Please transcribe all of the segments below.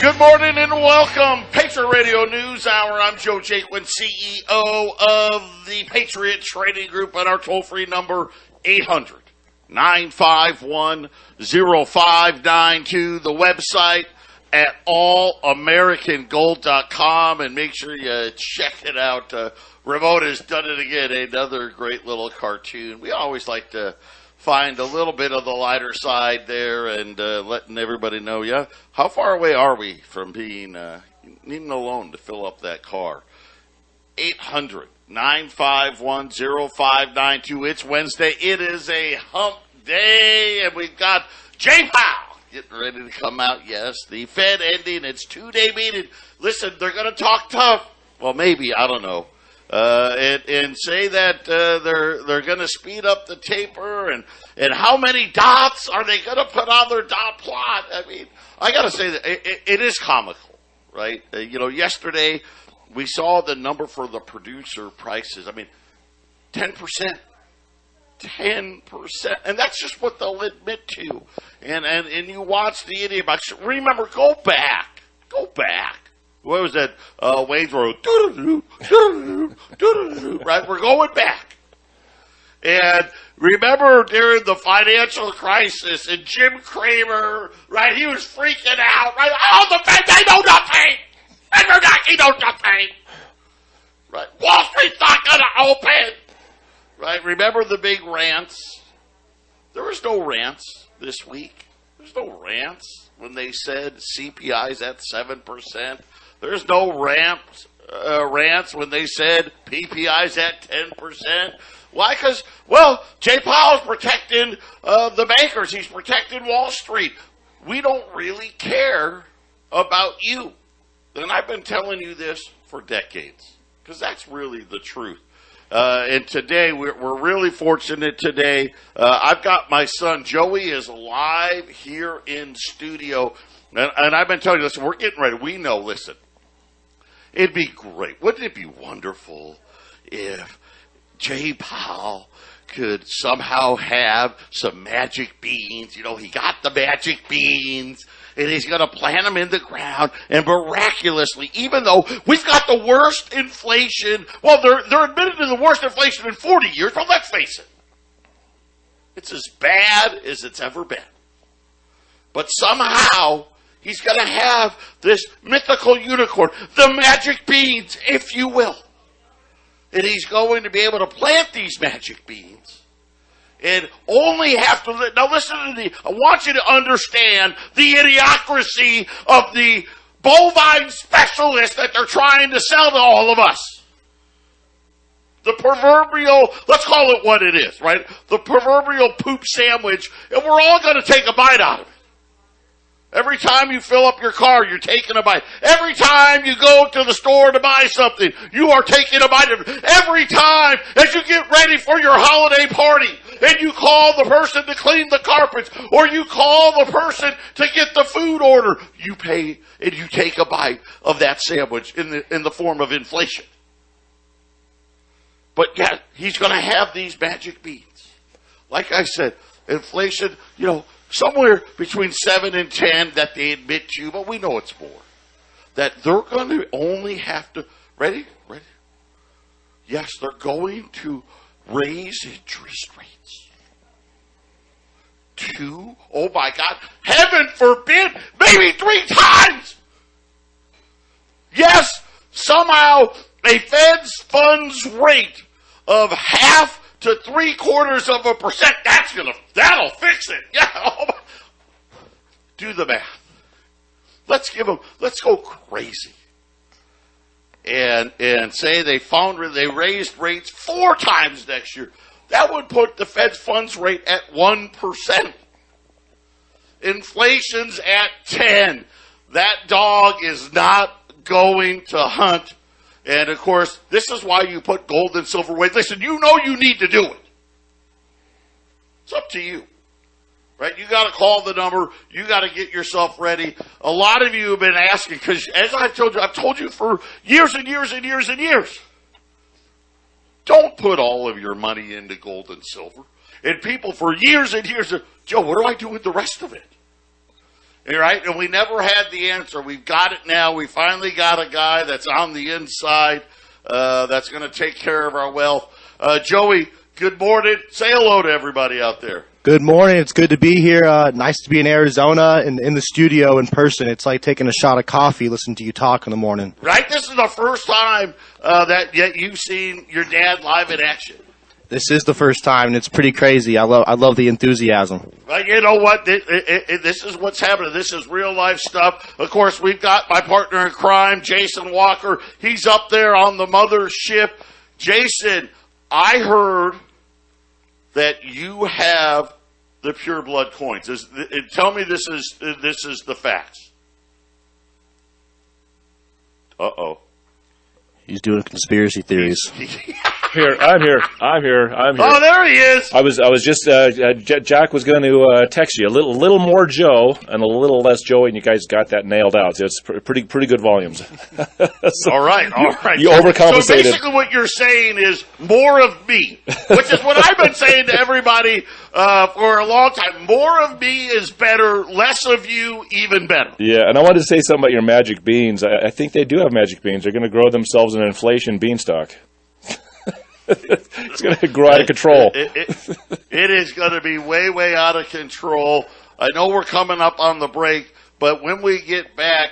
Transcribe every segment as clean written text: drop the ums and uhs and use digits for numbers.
Good morning and welcome. Patriot Radio News Hour. I'm Joe Jaquint, CEO of the Patriot Trading Group, and our toll-free number, 800-951-0592. The website at allamericangold.com, and make sure you check it out. Ramona's done it again, another great little cartoon. We always like to find a little bit of the lighter side there and letting everybody know, how far away are we from being needing a loan to fill up that car? 800-951-0592. It's Wednesday. It is a hump day, and we've got Jay Powell getting ready to come out. Yes, the Fed ending its two-day meeting. Listen, they're going to talk tough. Well, maybe, I don't know. And say that they're going to speed up the taper, and how many dots are they going to put on their dot plot? I mean, I got to say that it is comical, right? Yesterday we saw the number for the producer prices. I mean, 10%, and that's just what they'll admit to. And you watch the idiot box. Remember, go back. What was that? Wayne's World. Right? We're going back. And remember during the financial crisis and Jim Cramer, right? He was freaking out, right? Oh, the Fed, they know nothing. And Bernanke knows nothing. Right? Wall Street's not going to open. Right? Remember the big rants? There was no rants this week. There's no rants when they said CPI's at 7%. There's no rants when they said PPI's at 10%. Why? Because, Jay Powell's protecting the bankers. He's protecting Wall Street. We don't really care about you. And I've been telling you this for decades, because that's really the truth. And today, we're really fortunate today. I've got my son, Joey, is live here in studio. And I've been telling you, listen, we're getting ready. We know, listen, it'd be great. Wouldn't it be wonderful if Jay Powell could somehow have some magic beans? He got the magic beans, and he's going to plant them in the ground, and miraculously, even though we've got the worst inflation, they're admitted to the worst inflation in 40 years, but let's face it, it's as bad as it's ever been. But somehow, he's going to have this mythical unicorn, the magic beans, if you will. And he's going to be able to plant these magic beans and only have to... Now listen to I want you to understand the idiocracy of the bovine specialist that they're trying to sell to all of us. The proverbial, let's call it what it is, right? The proverbial poop sandwich, and we're all going to take a bite out of it. Every time you fill up your car, you're taking a bite. Every time you go to the store to buy something, you are taking a bite of it. Every time as you get ready for your holiday party and you call the person to clean the carpets or you call the person to get the food order, you pay and you take a bite of that sandwich in the form of inflation. But yet, he's going to have these magic beans. Like I said, inflation, somewhere between 7 and 10 that they admit to, but we know it's more. That they're going to only have to, ready? Yes, they're going to raise interest rates. 2, oh my God, heaven forbid, maybe 3 times. Yes, somehow a Fed's funds rate of 0.5 to 0.75%, that'll fix it. Yeah. Do the math. Let's go crazy. And say they raised rates 4 times next year. That would put the Fed's funds rate at 1%. Inflation's at 10. That dog is not going to hunt. And, of course, this is why you put gold and silver away. Listen, you need to do it. It's up to you. Right? You got to call the number. You got to get yourself ready. A lot of you have been asking, because as I've told you for years and years and years and years. Don't put all of your money into gold and silver. And people for years and years, Joe, what do I do with the rest of it? right? And we never had the answer. We've got it now. We finally got a guy that's on the inside that's going to take care of our wealth. Joey, good morning. Say hello to everybody out there. Good morning. It's good to be here. Nice to be in Arizona and in the studio in person. It's like taking a shot of coffee, listening to you talk in the morning. Right? This is the first time that you've seen your dad live in action. This is the first time, and it's pretty crazy. I love the enthusiasm. Like, you know what? This is what's happening. This is real life stuff. Of course, we've got my partner in crime, Jason Walker. He's up there on the mothership. Jason, I heard that you have the pure blood coins. Tell me this is the facts. Uh-oh. He's doing conspiracy theories. I'm here. Oh, there he is. I was just Jack was going to text you a little more Joe and a little less Joey, and you guys got that nailed out. So it's pretty good volumes. So all right. You overcompensated. So basically, what you're saying is more of me, which is what I've been saying to everybody for a long time. More of me is better. Less of you, even better. Yeah, and I wanted to say something about your magic beans. I think they do have magic beans. They're going to grow themselves an inflation beanstalk. It's going to grow out of control. It is going to be way out of control. I know we're coming up on the break, but when we get back,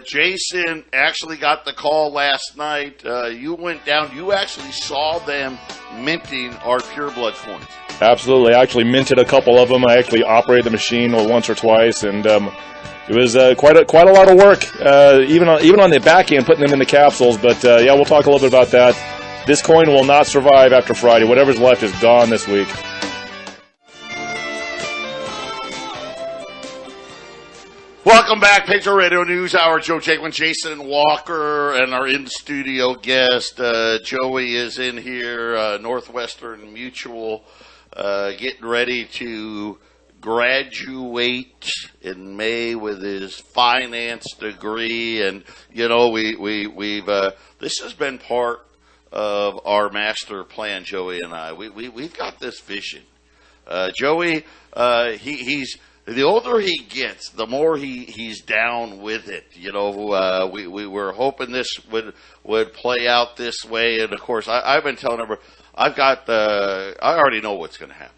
Jason actually got the call last night. You went down. You actually saw them minting our Pure Blood coins. Absolutely. I actually minted a couple of them. I actually operated the machine once or twice, and it was quite a lot of work, even on the back end, putting them in the capsules. But, yeah, we'll talk a little bit about that. This coin will not survive after Friday. Whatever's left is gone this week. Welcome back, Patriot Radio News Hour. Joe Jaquint, Jason Walker, and our in-studio guest, Joey, is in here, Northwestern Mutual, getting ready to graduate in May with his finance degree. And, you know, we've this has been part of our master plan, Joey and I. We've got this vision. Joey, he's the older he gets, the more he's down with it. You know, we were hoping this would play out this way, and of course, I've been telling everybody, I already know what's going to happen.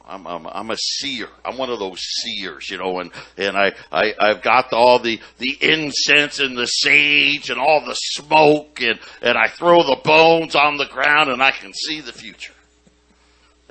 I'm a seer. I'm one of those seers, you know, and I've got all the incense and the sage and all the smoke, and I throw the bones on the ground, and I can see the future.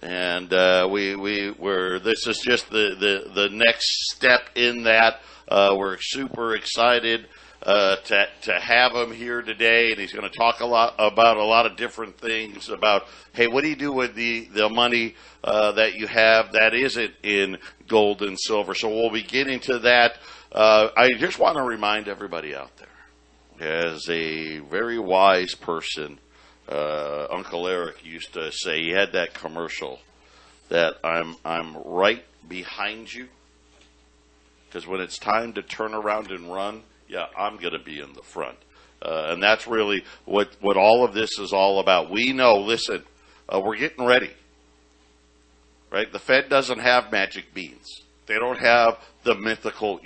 And this is just the next step in that. We're super excited to have him here today, and he's going to talk about a lot of different things about, hey, what do you do with the money that you have that isn't in gold and silver? So we'll be getting to that. I just want to remind everybody out there, as a very wise person, Uncle Eric used to say, he had that commercial that I'm right behind you, because when it's time to turn around and run, yeah, I'm going to be in the front. And that's really what all of this is all about. We know, listen, we're getting ready, right? The Fed doesn't have magic beans. They don't have the mythical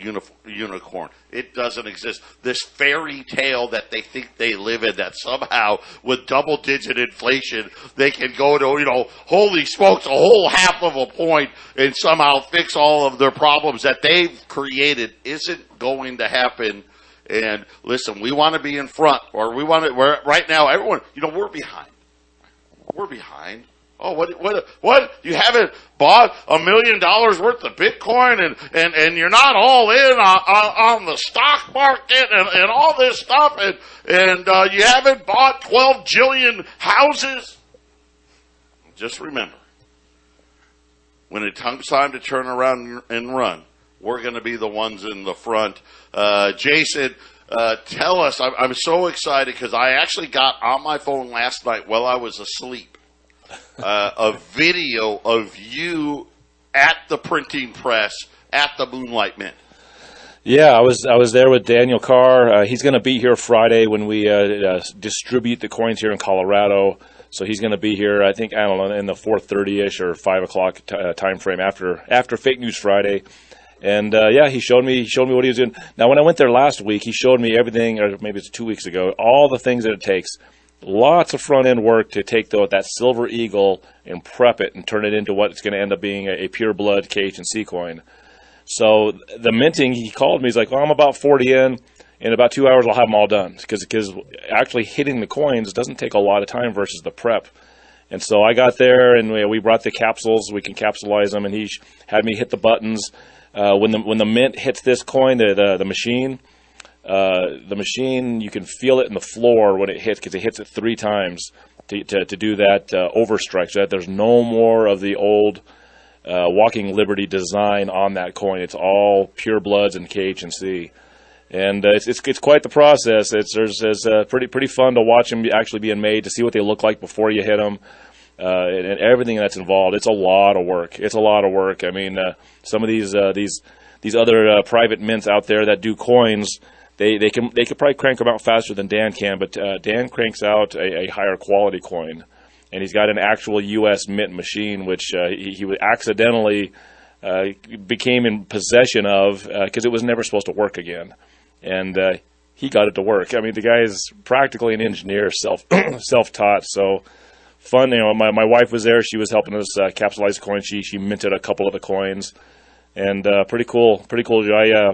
unicorn. It doesn't exist. This fairy tale that they think they live in, that somehow with double-digit inflation, they can go to, you know, holy smokes, a whole half of a point and somehow fix all of their problems that they've created, isn't going to happen. And listen, we want to be in front, or we're right now, everyone, you know, we're behind. We're behind. Oh, what? You haven't bought $1 million worth of Bitcoin, and you're not all in on the stock market and all this stuff, and you haven't bought 12 jillion houses. Just remember, when it comes time to turn around and run, we're going to be the ones in the front. Jason, tell us, I'm so excited because I actually got on my phone last night while I was asleep. A video of you at the printing press at the Moonlight Mint. Yeah, I was there with Daniel Carr. He's going to be here Friday when we distribute the coins here in Colorado. So he's going to be here, I don't know, in the 4:30ish or 5 o'clock time frame after Fake News Friday. And yeah, he showed me what he was doing. Now, when I went there last week, he showed me everything, or maybe it's 2 weeks ago, all the things that it takes. Lots of front end work to take that Silver Eagle and prep it and turn it into what it's going to end up being a pure blood KH&C coin. So the minting, he called me. He's like, "Well, I'm about 40 in. In about 2 hours, I'll have them all done." Because actually hitting the coins doesn't take a lot of time versus the prep. And so I got there, and we brought the capsules. We can capsulize them, and he had me hit the buttons. When the mint hits this coin, the machine, you can feel it in the floor when it hits, because it hits it 3 times to do that overstrike, so that there's no more of the old Walking Liberty design on that coin. It's all pure bloods and KH&C. And it's quite the process. It's pretty fun to watch them actually being made, to see what they look like before you hit them, and everything that's involved. It's a lot of work. I mean, some of these other private mints out there that do coins, they could probably crank them out faster than Dan can, but Dan cranks out a higher quality coin, and he's got an actual U.S. mint machine, which he accidentally became in possession of because it was never supposed to work again. And he got it to work. I mean, the guy is practically an engineer, self-taught. So fun. You know, my wife was there. She was helping us capsulize the coins. She minted a couple of the coins, and pretty cool. I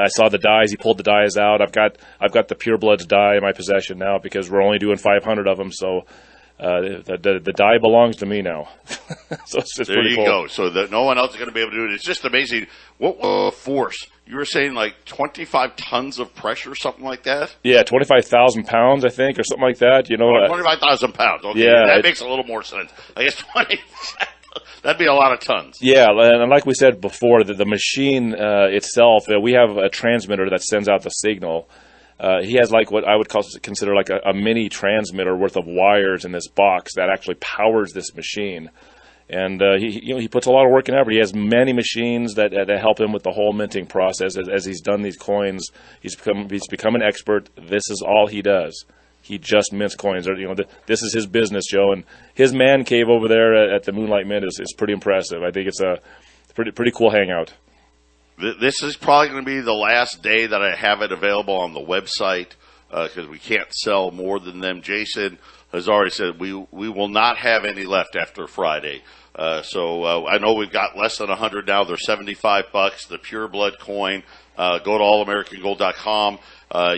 saw the dies. He pulled the dies out. I've got the Pure Bloods die in my possession now, because we're only doing 500 of them. So the die belongs to me now. So it's there pretty you cool. go. So that no one else is going to be able to do it. It's just amazing. What was the force? You were saying like 25 tons of pressure, something like that? Yeah, 25,000 pounds, I think, or something like that. You know, 25,000 pounds. Okay, yeah, that makes a little more sense. I guess 20. That'd be a lot of tons. Yeah, and like we said before, the machine itself, we have a transmitter that sends out the signal. He has like what I would consider like a mini transmitter worth of wires in this box that actually powers this machine. And he puts a lot of work in effort. He has many machines that help him with the whole minting process. As he's done these coins, he's become an expert. This is all he does. He just mints coins. This is his business, Joe. And his man cave over there at the Moonlight Mint is pretty impressive. I think it's a pretty cool hangout. This is probably going to be the last day that I have it available on the website, because we can't sell more than them. Jason has already said we will not have any left after Friday. So I know we've got less than 100 now. They're $75. The Pure Blood coin. Go to allamericangold.com.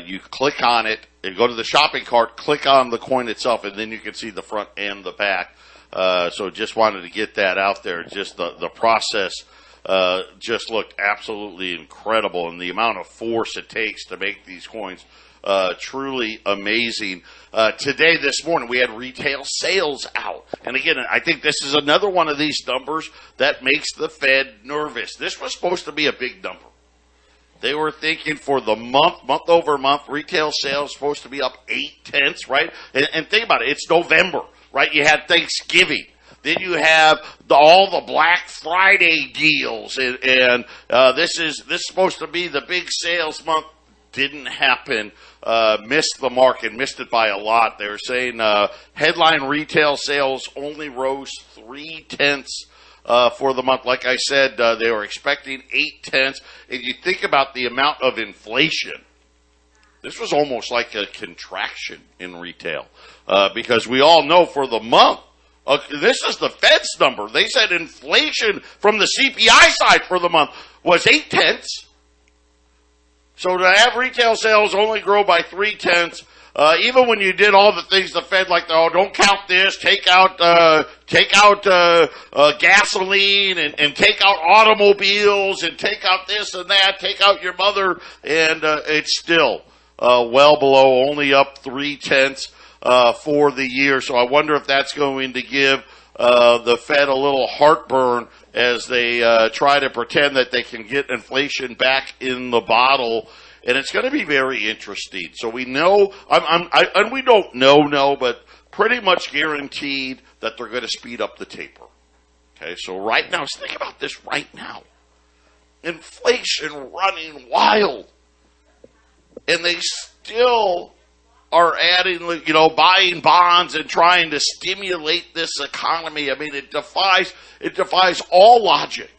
You click on it and go to the shopping cart. Click on the coin itself, and then you can see the front and the back. So just wanted to get that out there. Just the process just looked absolutely incredible, and the amount of force it takes to make these coins truly amazing. Today, this morning, we had retail sales out. And again, I think this is another one of these numbers that makes the Fed nervous. This was supposed to be a big number. They were thinking for the month over month, retail sales supposed to be up 0.8, right? And think about it, it's November, right? You had Thanksgiving. Then you have all the Black Friday deals, and this is supposed to be the big sales month. Didn't happen. Missed the market, missed it by a lot. They were saying headline retail sales only rose 0.3 for the month. Like I said, they were expecting 0.8. If you think about the amount of inflation, this was almost like a contraction in retail, because we all know for the month, this is the Fed's number. They said inflation from the CPI side for the month was 0.8. So to have retail sales only grow by 0.3, even when you did all the things the Fed like, oh, don't count this, take out gasoline and take out automobiles and take out this and that, take out your mother, and it's still well below, only up 0.3 for the year. So I wonder if that's going to give the Fed a little heartburn as they try to pretend that they can get inflation back in the bottle. And it's going to be very interesting. So we know, and we don't know, but pretty much guaranteed that they're going to speed up the taper. Okay, so right now, think about this right now. Inflation running wild. And they still are adding, buying bonds and trying to stimulate this economy. I mean, it defies all logic.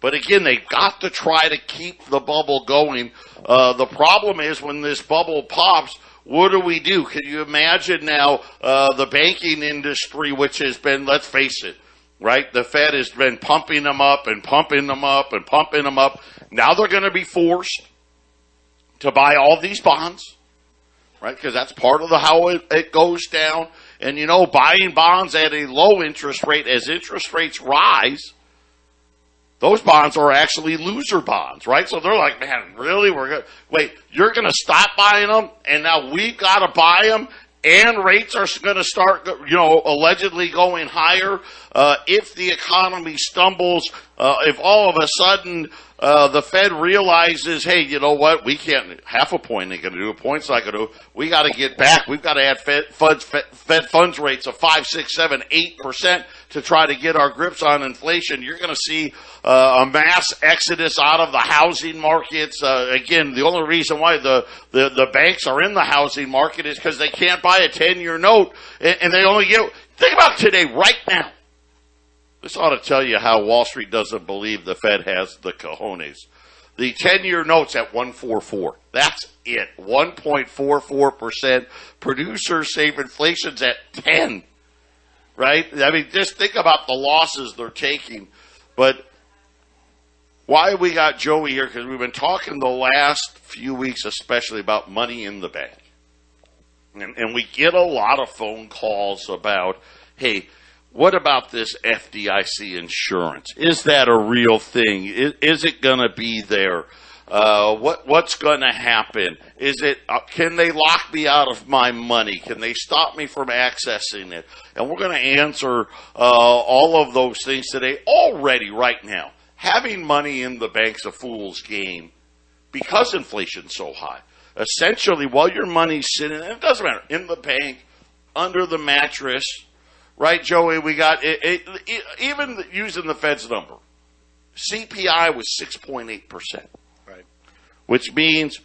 But again, they've got to try to keep the bubble going. The problem is when this bubble pops, what do? Can you imagine now the banking industry, which has been, let's face it, right? The Fed has been pumping them up and pumping them up and pumping them up. Now they're going to be forced to buy all these bonds, right? Because that's part of how it goes down. And, buying bonds at a low interest rate, as interest rates rise, those bonds are actually loser bonds, right? So they're like, man, really? Wait, you're going to stop buying them, and now we've got to buy them, and rates are going to start, allegedly going higher. If the economy stumbles, if all of a sudden the Fed realizes, hey, you know what? We can't, half a point ain't going to do, a point's not going to do. We got to get back. We've got to add Fed funds rates of 5, 6, 7, 8% to try to get our grips on inflation. You're going to see a mass exodus out of the housing markets. Again, the only reason why the banks are in the housing market is because they can't buy a 10-year note, and they only get. Think about today, right now. This ought to tell you how Wall Street doesn't believe the Fed has the cojones. The 10-year note's at 1.44. That's it. 1.44%. Producers say inflation's at 10. Right? I mean, just think about the losses they're taking. But why we got Joey here? Because we've been talking the last few weeks, especially about money in the bank. And we get a lot of phone calls about, hey, what about this FDIC insurance? Is that a real thing? Is it going to be there? What's going to happen? Is it? Can they lock me out of my money? Can they stop me from accessing it? And we're going to answer all of those things today. Already, right now, having money in the bank's a fool's game because inflation's so high. Essentially, while your money's sitting, and it doesn't matter, in the bank, under the mattress, right, Joey? We got even using the Fed's number, CPI was 6.8%. Right. Which means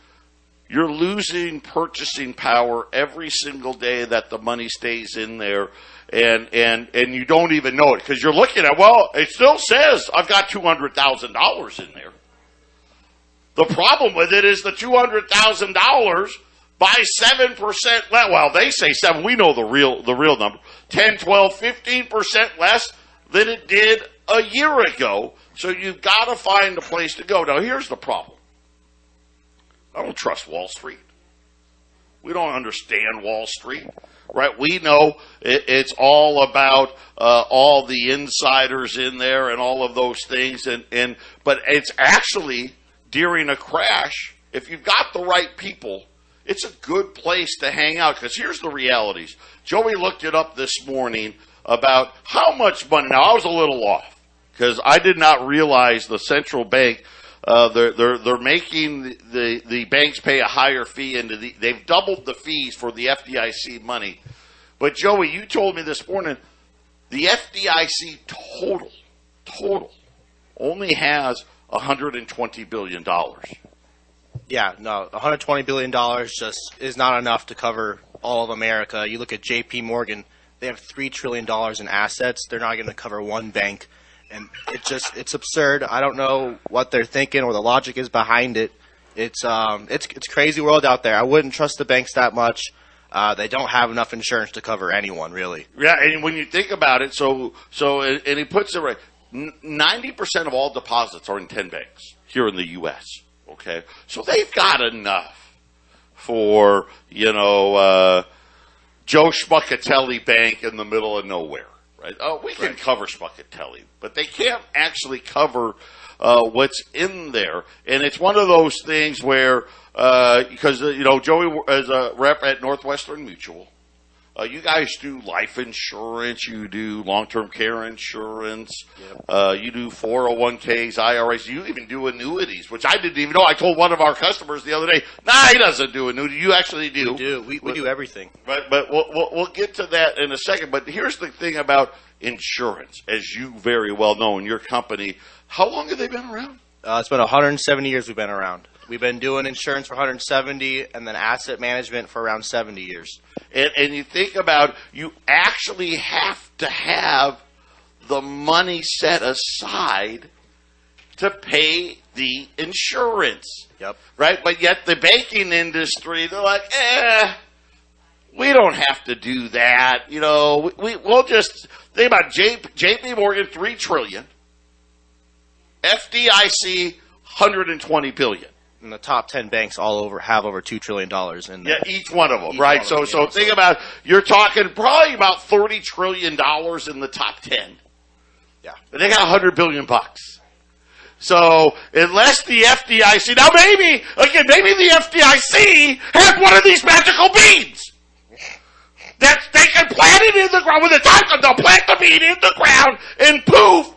you're losing purchasing power every single day that the money stays in there, and you don't even know it because you're looking at, well, it still says I've got $200,000 in there. The problem with it is the $200,000 by 7%. Well, they say 7. We know the real number. 10, 12, 15% less than it did a year ago. So you've got to find a place to go. Now, here's the problem. I don't trust Wall Street. We don't understand Wall Street, right? We know it's all about all the insiders in there and all of those things. But it's actually, during a crash, if you've got the right people, it's a good place to hang out. Because here's the realities. Joey looked it up this morning about how much money. Now, I was a little off because I did not realize the central bank, they're making the banks pay a higher fee, and they've doubled the fees for the FDIC money. But Joey, you told me this morning the FDIC total only has $120 billion. Yeah, no, $120 billion just is not enough to cover all of America. You look at J.P. Morgan, they have $3 trillion in assets. They're not going to cover one bank. And it's absurd. I don't know what they're thinking or the logic is behind it. It's crazy world out there. I wouldn't trust the banks that much. They don't have enough insurance to cover anyone, really. Yeah, and when you think about it, and he puts it right, 90% of all deposits are in 10 banks here in the U.S., okay? So they've got enough for, Joe Schmuckatelli Bank in the middle of nowhere. Right? We can cover Schmuckatelli, but they can't actually cover what's in there. And it's one of those things where, because, Joey is a rep at Northwestern Mutual. You guys do life insurance, you do long-term care insurance, you do 401ks, IRAs, you even do annuities, which I didn't even know. I told one of our customers the other day, he doesn't do annuities. You actually do. We do. We do everything. But we'll get to that in a second. But here's the thing about insurance, as you very well know in your company. How long have they been around? It's been 170 years we've been around. We've been doing insurance for 170 and then asset management for around 70 years. And you think about, you actually have to have the money set aside to pay the insurance. Yep. Right? But yet the banking industry, they're like, we don't have to do that. You know, we'll just think about JP Morgan, $3 trillion. FDIC, $120 billion. And the top 10 banks all over have over $2 trillion in there. Yeah, each one of them, right? So think about, you're talking probably about $30 trillion in the top 10. Yeah. But they got $100 billion bucks. So unless the FDIC, now maybe the FDIC has one of these magical beans that they can plant it in the ground. When the time comes, they'll plant the bean in the ground, and poof,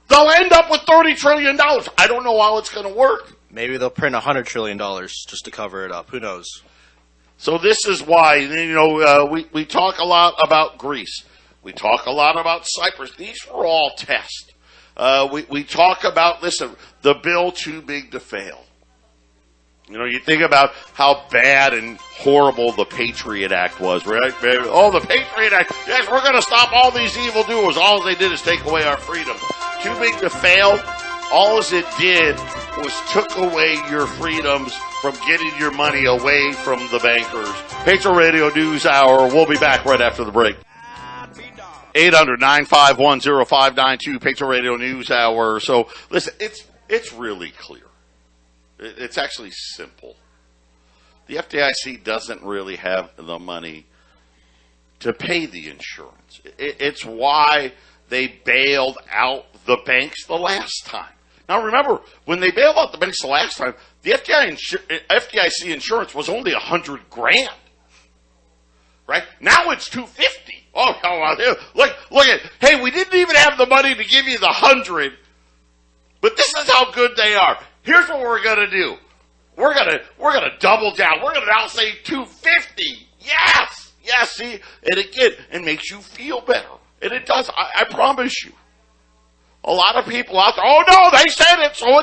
they'll end up with $30 trillion. I don't know how it's going to work. Maybe they'll print $100 trillion just to cover it up. Who knows? So this is why, you know, we talk a lot about Greece. We talk a lot about Cyprus. These were all tests. We talk about, listen, the bill too big to fail. You know, you think about how bad and horrible the Patriot Act was, right? Oh, the Patriot Act. Yes, we're going to stop all these evildoers. All they did is take away our freedom. Too big to fail. All it did was took away your freedoms from getting your money away from the bankers. Patriot Radio News Hour. We'll be back right after the break. 800-951-0592, Patriot Radio News Hour. So, listen, it's really clear. It's actually simple. The FDIC doesn't really have the money to pay the insurance. It's why they bailed out the banks the last time. Now, remember, when they bailed out the banks the last time, the FDIC insurance was only $100,000. Right? Now it's $250,000. Oh, look at, hey, we didn't even have the money to give you the 100, but this is how good they are. Here's what we're going to do. We're going to double down. We're going to now say $250,000. Yes. Yes, see? And again, it makes you feel better. And it does. I promise you. A lot of people out there, oh no, they said it, so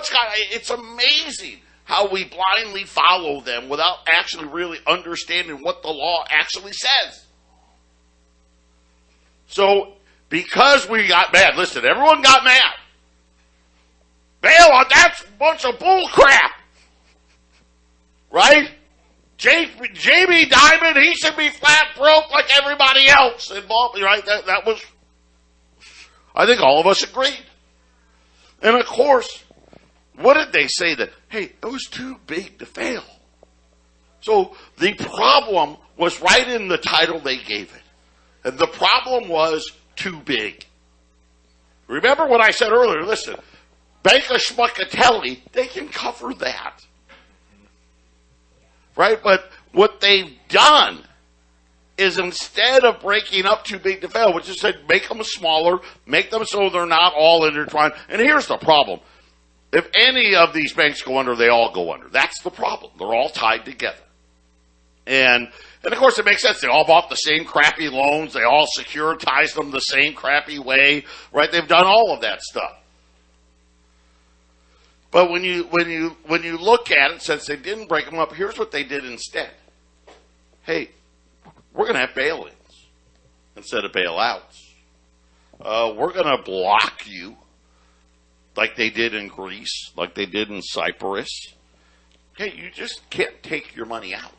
it's amazing how we blindly follow them without actually really understanding what the law actually says. So, because we got mad, listen, everyone got mad. Bailout, that's a bunch of bull crap. Right? Jamie Dimon, he should be flat broke like everybody else involved, right? That was, I think all of us agreed. And of course, what did they say that, hey, it was too big to fail? So the problem was right in the title they gave it. And the problem was too big. Remember what I said earlier, listen, Bank of Schmuckatelli, they can cover that. Right? But what they've done is instead of breaking up too big to fail, which is said make them smaller, make them so they're not all intertwined. And here's the problem. If any of these banks go under, they all go under. That's the problem. They're all tied together. And of course it makes sense. They all bought the same crappy loans. They all securitized them the same crappy way. Right? They've done all of that stuff. But when you look at it, since they didn't break them up, here's what they did instead. Hey, we're going to have bail-ins instead of bailouts. We're going to block you like they did in Greece, like they did in Cyprus. Okay, you just can't take your money out.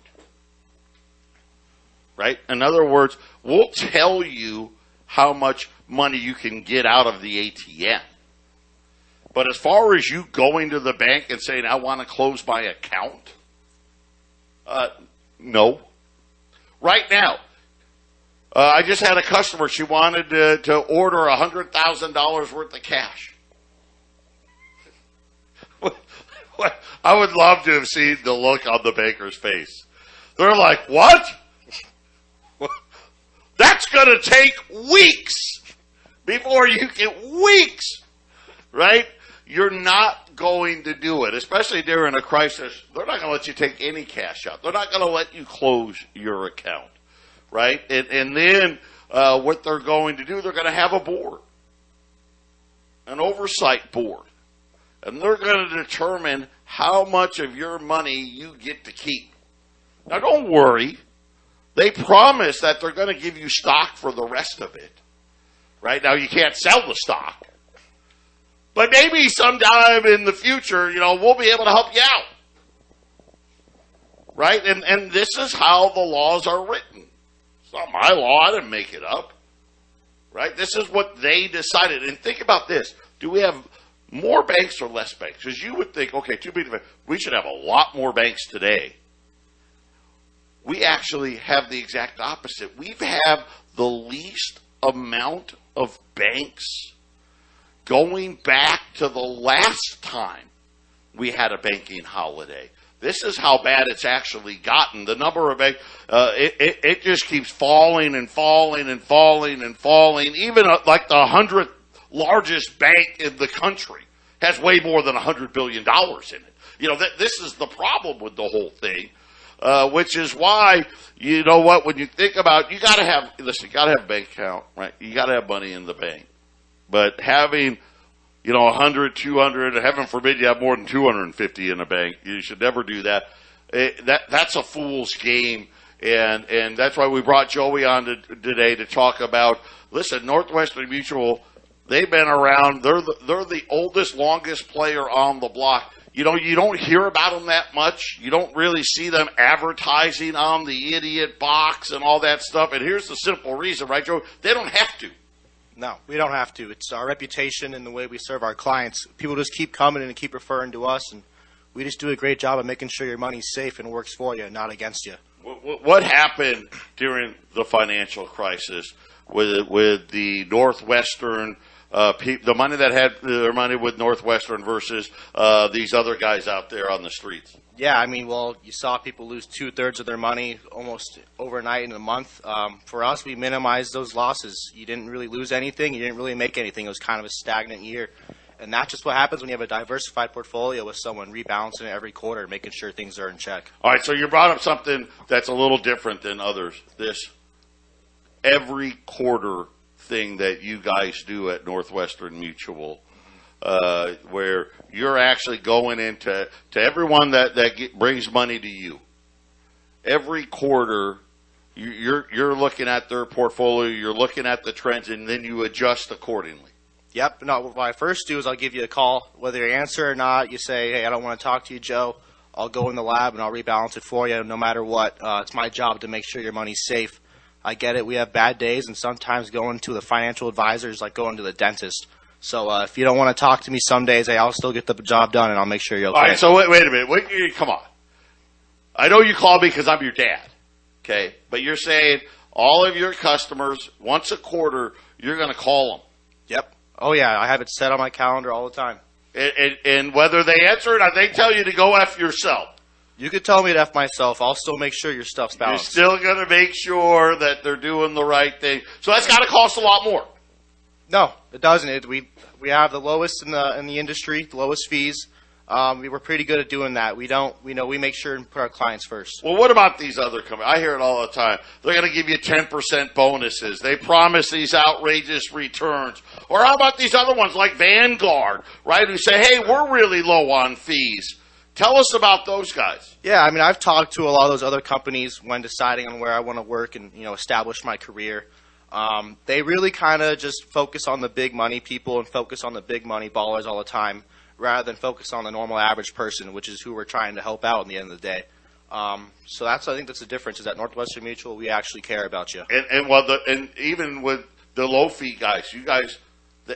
Right? In other words, we'll tell you how much money you can get out of the ATM. But as far as you going to the bank and saying, I want to close my account, no. Right now, I just had a customer, she wanted to order $100,000 worth of cash. I would love to have seen the look on the banker's face. They're like, what? That's going to take weeks before you get weeks, right? You're not going to do it, especially during a crisis. They're not going to let you take any cash out. They're not going to let you close your account, right? And then what they're going to do, they're going to have a board, an oversight board, and they're going to determine how much of your money you get to keep. Now, don't worry. They promise that they're going to give you stock for the rest of it, right? Now, you can't sell the stock. But maybe sometime in the future, we'll be able to help you out. Right? And this is how the laws are written. It's not my law. I didn't make it up. Right? This is what they decided. And think about this. Do we have more banks or less banks? Because you would think, okay, too big. We should have a lot more banks today. We actually have the exact opposite. We have the least amount of banks going back to the last time we had a banking holiday. This is how bad it's actually gotten. The number of banks, it just keeps falling and falling and falling and falling. Even like the 100th largest bank in the country has way more than $100 billion in it. This is the problem with the whole thing, which is why, when you think about, you got to have a bank account, right? You got to have money in the bank. But having, 100, 200, heaven forbid you have more than 250 in a bank. You should never do that. That's a fool's game. And that's why we brought Joey on today to talk about, listen, Northwestern Mutual, they've been around. They're the oldest, longest player on the block. You don't hear about them that much. You don't really see them advertising on the idiot box and all that stuff. And here's the simple reason, right, Joey? They don't have to. No, we don't have to. It's our reputation and the way we serve our clients. People just keep coming and keep referring to us, and we just do a great job of making sure your money's safe and works for you, not against you. What happened during the financial crisis with the Northwestern the money that had their money with Northwestern versus these other guys out there on the streets? Yeah, you saw people lose 2/3 of their money almost overnight in a month. For us, we minimized those losses. You didn't really lose anything. You didn't really make anything. It was kind of a stagnant year. And that's just what happens when you have a diversified portfolio with someone rebalancing it every quarter, making sure things are in check. All right, so you brought up something that's a little different than others. This every quarter thing that you guys do at Northwestern Mutual, where you're actually going into everyone that brings money to you. Every quarter, you're looking at their portfolio, you're looking at the trends, and then you adjust accordingly. Yep. No, what I first do is I'll give you a call. Whether you answer or not, you say, hey, I don't want to talk to you, Joe. I'll go in the lab and I'll rebalance it for you no matter what. It's my job to make sure your money's safe. I get it. We have bad days, and sometimes going to the financial advisor is like going to the dentist. So if you don't want to talk to me some days, I'll still get the job done, and I'll make sure you're okay. All right, so wait a minute. Come on. I know you call me because I'm your dad, okay? But you're saying all of your customers, once a quarter, you're going to call them. Yep. Oh, yeah. I have it set on my calendar all the time. And whether they answer it or they tell you to go F yourself. You could tell me to F myself. I'll still make sure your stuff's balanced. You're still going to make sure that they're doing the right thing. So that's got to cost a lot more. No, it doesn't. We have the lowest in the industry, the lowest fees. We were pretty good at doing that. We make sure and put our clients first. Well, what about these other companies? I hear it all the time. They're going to give you 10% bonuses. They promise these outrageous returns. Or how about these other ones like Vanguard, right, who say, hey, we're really low on fees. Tell us about those guys. Yeah, I've talked to a lot of those other companies when deciding on where I want to work and, establish my career. They really kind of just focus on the big money people and focus on the big money ballers all the time, rather than focus on the normal average person, which is who we're trying to help out in the end of the day. So I think that's the difference, is at Northwestern Mutual, we actually care about you. And even with the low fee guys, you guys,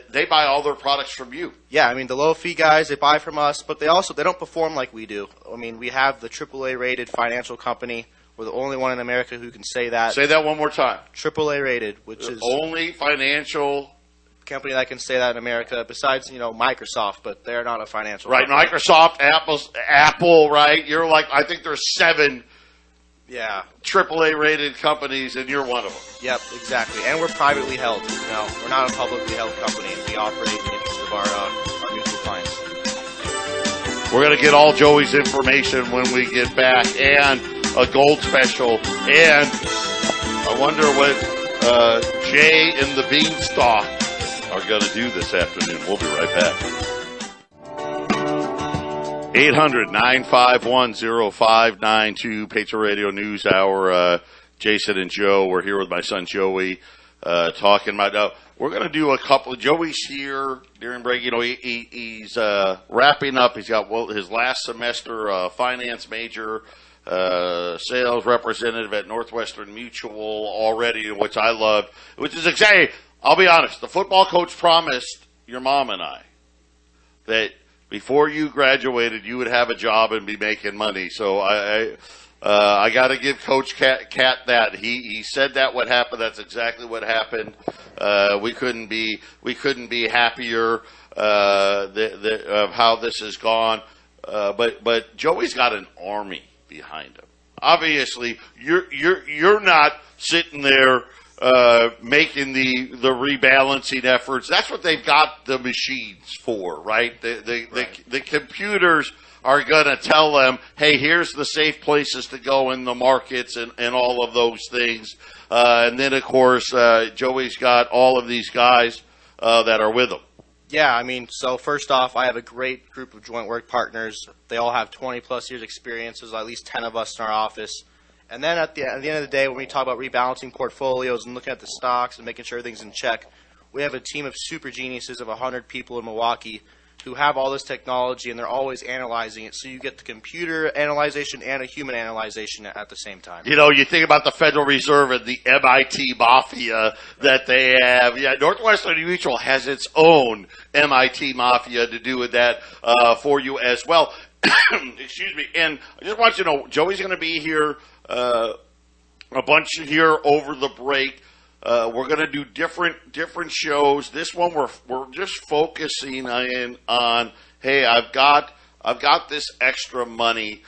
they buy all their products from you. Yeah, the low fee guys, they buy from us, but they don't perform like we do. We have the AAA rated financial company. We're the only one in America who can say that. Say that one more time. AAA rated, which is only financial company that can say that in America, besides Microsoft, but they're not a financial right company. Microsoft, Apple, right? You're like, I think there's 7 AAA rated companies, and you're one of them. Yep, exactly. And we're privately held. We're not a publicly held company. We operate in the interest of our mutual clients. We're going to get all Joey's information when we get back, and a gold special, and I wonder what Jay and the Beanstalk are going to do this afternoon. We'll be right back. 800-951-0592, Patriot Radio News Hour. Jason and Joe, we're here with my son Joey. talking about. We're going to do a couple. Joey's here during break. You know, he's wrapping up. He's got his last semester finance major, sales representative at Northwestern Mutual already, which I love. Which is exactly. I'll be honest. The football coach promised your mom and I that before you graduated, you would have a job and be making money. So I got to give Coach Cat that. He said that would happen. That's exactly what happened. We couldn't be happier of how this has gone. But Joey's got an army behind him. Obviously, you're not sitting there making the rebalancing efforts. That's what they've got the machines for, right? The computers are going to tell them, hey, here's the safe places to go in the markets and all of those things. And then, of course, Joey's got all of these guys that are with him. Yeah, I mean, so first off, I have a great group of joint work partners. They all have 20-plus years experience. There's at least 10 of us in our office. And then at the end of the day, when we talk about rebalancing portfolios and looking at the stocks and making sure everything's in check, we have a team of super geniuses of 100 people in Milwaukee who have all this technology, and they're always analyzing it. So you get the computer analyzation and a human analyzation at the same time. You know, you think about the Federal Reserve and the MIT mafia that they have. Yeah, Northwestern Mutual has its own MIT mafia to do with that for you as well. Excuse me. And I just want you to know, Joey's going to be here a bunch here over the break. We're going to do different shows. This one we're just focusing on hey, I've got this extra money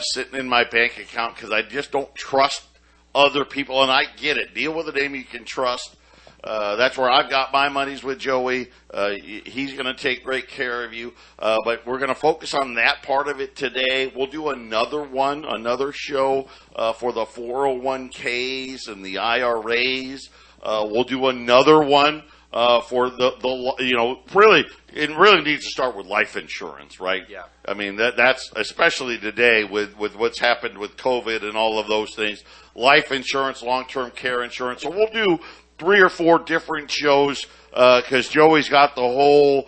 sitting in my bank account because I just don't trust other people, and I get it. Deal with a name you can trust. That's where I've got my money's with Joey. He's going to take great care of you. But we're going to focus on that part of it today. We'll do another show for the 401ks and the IRAs. We'll do another one for the you know, it really needs to start with life insurance, right? Yeah. I mean, that's especially today with what's happened with COVID and all of those things. Life insurance, long-term care insurance. So we'll do 3 or 4 different shows because Joey's got the whole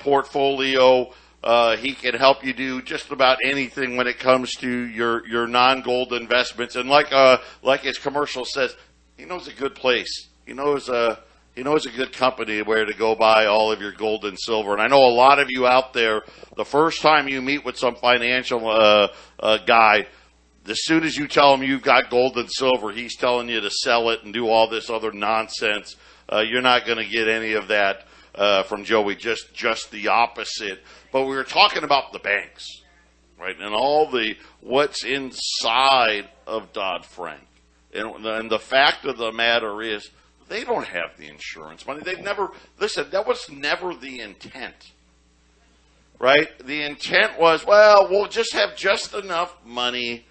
portfolio. He can help you do just about anything when it comes to your non-gold investments. And like his commercial says, he knows a good place. He knows a good company where to go buy all of your gold and silver. And I know a lot of you out there, the first time you meet with some financial guy, as soon as you tell him you've got gold and silver, he's telling you to sell it and do all this other nonsense. You're not going to get any of that from Joey, just the opposite. But we were talking about the banks, right, and all what's inside of Dodd-Frank. And the fact of the matter is they don't have the insurance money. That was never the intent, right? The intent was, well, we'll just have just enough money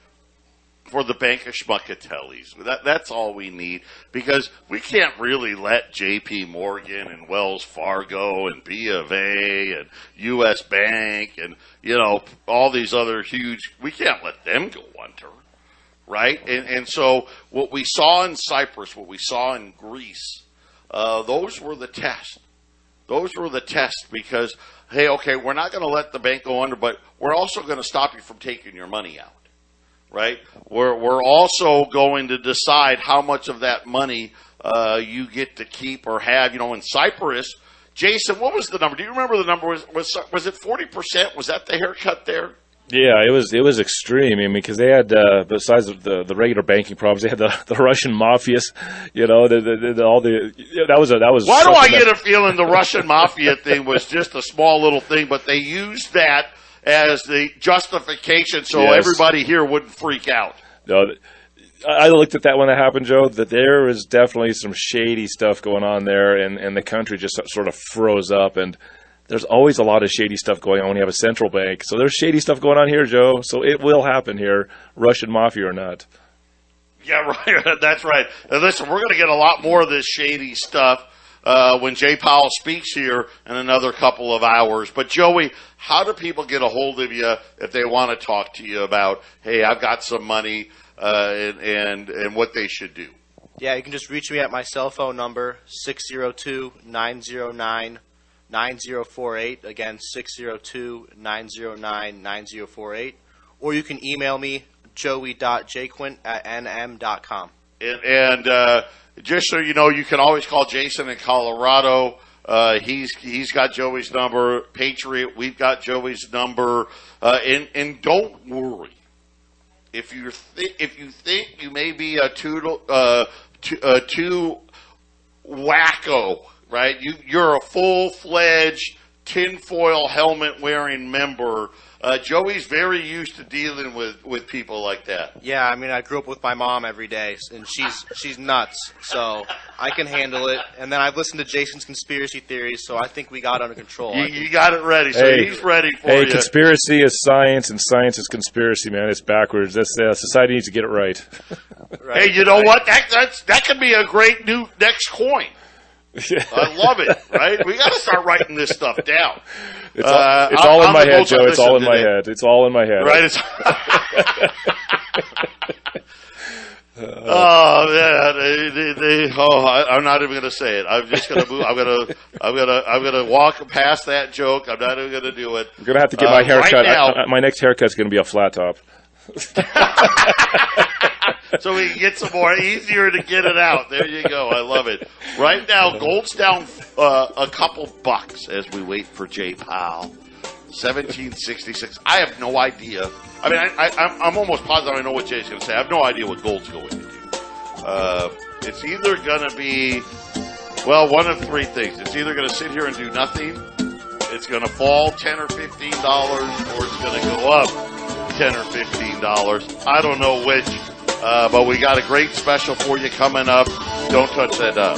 for the Bank of Schmuckatellis. That's all we need, because we can't really let J.P. Morgan and Wells Fargo and B of A and U.S. Bank and, you know, all these other we can't let them go under, right? And so what we saw in Cyprus, what we saw in Greece, those were the tests. Those were the tests because, hey, okay, we're not going to let the bank go under, but we're also going to stop you from taking your money out. Right? We're also going to decide how much of that money you get to keep or have. You know, in Cyprus, Jason, what was the number? Do you remember the number? Was it 40%? Was that the haircut there? Yeah, it was extreme. I mean, because they had besides the regular banking problems, they had the Russian mafias. You know, that was. Why do I get a feeling the Russian mafia thing was just a small little thing, but they used that as the justification so everybody here wouldn't freak out. No, I looked at that when that happened, Joe, that there was definitely some shady stuff going on there, and the country just sort of froze up. And there's always a lot of shady stuff going on when you have a central bank. So there's shady stuff going on here, Joe. So it will happen here, Russian mafia or not. Yeah, right. That's right. And listen, we're going to get a lot more of this shady stuff when Jay Powell speaks here in another couple of hours. But, Joey, how do people get a hold of you if they want to talk to you about, hey, I've got some money and what they should do? Yeah, you can just reach me at my cell phone number, 602-909-9048. Again, 602-909-9048. Or you can email me, joey.jaquint@nm.com. And just so you know, you can always call Jason in Colorado. He's got Joey's number. Patriot, we've got Joey's number. And don't worry. If you think you may be too wacko, right? You're a full-fledged tinfoil helmet-wearing member. Joey's very used to dealing with people like that. Yeah, I mean, I grew up with my mom every day, and she's nuts, so I can handle it. And then I've listened to Jason's conspiracy theories, so I think we got under control. You got it ready, so he's ready for you. Hey, conspiracy is science, and science is conspiracy, man. It's backwards. That's society needs to get it right. Hey, you know what? That could be a great new next coin. I love it, right? We got to start writing this stuff down. It's all in my head, Joe. It's all in my head. It's all in my head. Right? Oh man! I'm not even going to say it. I'm just going to move. I'm going to walk past that joke. I'm not even going to do it. I'm going to have to get my haircut. Right now, my next haircut's going to be a flat top. So we can get some more easier to get it out. There you go. I love it. Right now, gold's down a couple bucks as we wait for Jay Powell. 1766. I have no idea. I mean, I'm almost positive I know what Jay's going to say. I have no idea what gold's going to do. It's either going to be, well, one of three things. It's either going to sit here and do nothing, it's going to fall $10 or $15, or it's going to go up $10 or $15. I don't know which. But we got a great special for you coming up. Don't touch that dial.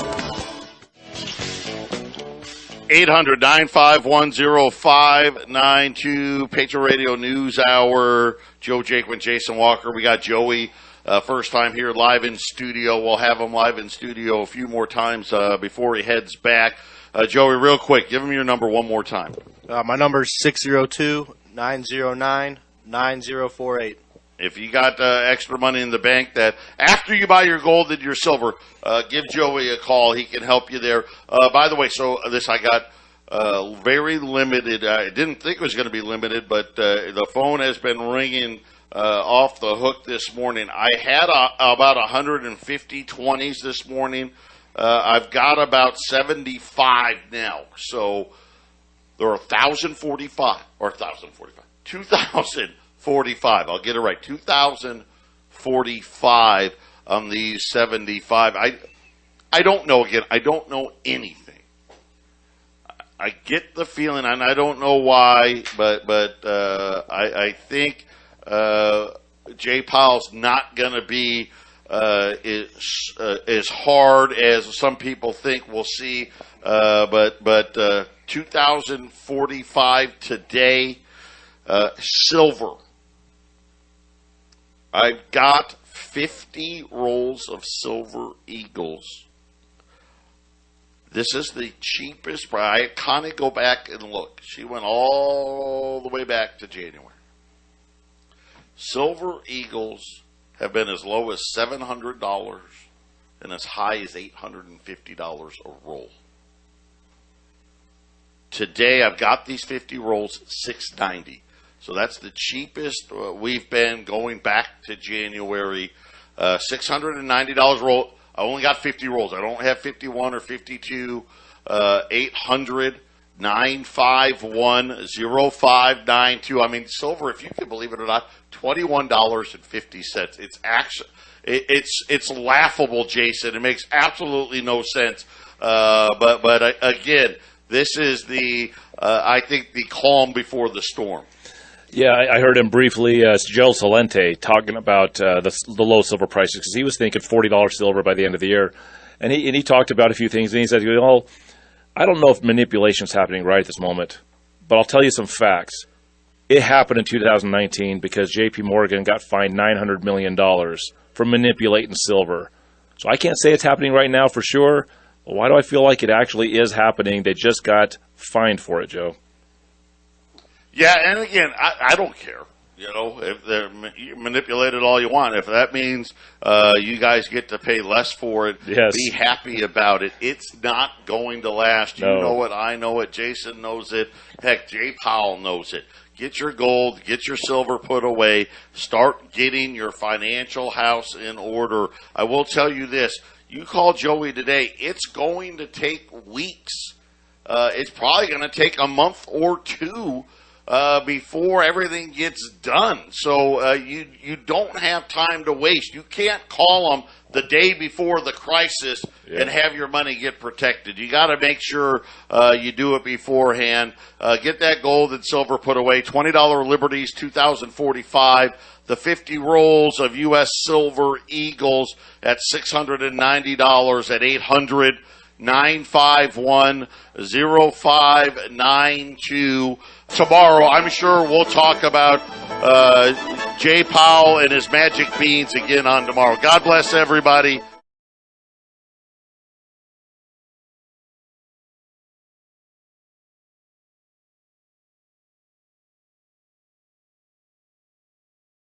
800-951-0592, Patriot Radio News Hour. Joe Jaquint, Jason Walker. We got Joey, first time here live in studio. We'll have him live in studio a few more times before he heads back. Joey, real quick, give him your number one more time. My number is 602-909-9048. If you got extra money in the bank that after you buy your gold and your silver, give Joey a call. He can help you there. By the way, so this I got very limited. I didn't think it was going to be limited, but the phone has been ringing off the hook this morning. I had about 150 20s this morning. I've got about 75 now. So there are 1,045 or 1,045. 2,045. I'll get it right. 2,045 on these 75. I don't know. Again, I don't know anything. I get the feeling, and I don't know why, but I think Jay Powell's not going to be as hard as some people think. We'll see. But 2,045 today. Silver. I've got 50 rolls of Silver Eagles. This is the cheapest price. I kind of go back and look. She went all the way back to January. Silver Eagles have been as low as $700 and as high as $850 a roll. Today, I've got these 50 rolls, $690. So that's the cheapest we've been going back to January. $690 roll. I only got 50 rolls. I don't have 51 or 52. 800-951-0592. I mean, silver, if you can believe it or not, $21.50. It's actually it's laughable, Jason. It makes absolutely no sense. But again, this is I think the calm before the storm. Yeah, I heard him briefly, Joe Salente, talking about the low silver prices, because he was thinking $40 silver by the end of the year. And he talked about a few things, and he said, well, I don't know if manipulation's happening right at this moment, but I'll tell you some facts. It happened in 2019 because J.P. Morgan got fined $900 million for manipulating silver. So I can't say it's happening right now for sure, but why do I feel like it actually is happening? They just got fined for it, Joe. Yeah, and again, I don't care. You know, if you manipulate it all you want. If that means you guys get to pay less for it, Yes. be happy about it. It's not going to last. You No. know it. I know it. Jason knows it. Heck, Jay Powell knows it. Get your gold, get your silver put away. Start getting your financial house in order. I will tell you this. You call Joey today, it's going to take weeks. It's probably going to take a month or two before everything gets done. So you don't have time to waste. You can't call them the day before the crisis and have your money get protected. You got to make sure you do it beforehand. Get that gold and silver put away. $20 Liberties, 2045. The 50 rolls of U.S. Silver Eagles at $690 at 800-951-0592. Tomorrow, I'm sure we'll talk about Jay Powell and his magic beans again on tomorrow. God bless everybody.